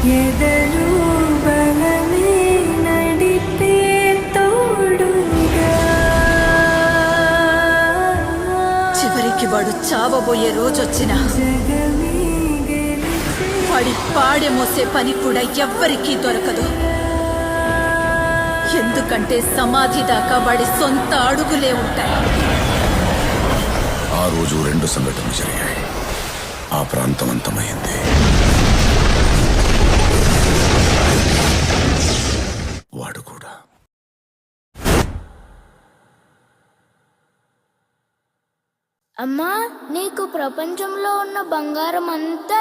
ఎదలు బలమే నడిపే తోడుగా. చివరికి వాడు చావబోయే రోజొచ్చినా జగమే గెలిచే వాడి పాడె మోసే పని కూడా ఎవ్వరికీ దొరకదు. ఎందుకంటే సమాధి దాకా వాడి సొంత అడుగులే ఉంటాయి. ఆ రోజు 2 సంఘటనలు జరిగాయి. ఆ ప్రాంతం అంతమైంది. వాడు కూడా. అమ్మా, నీకు ప్రపంచంలో ఉన్న బంగారం అంతా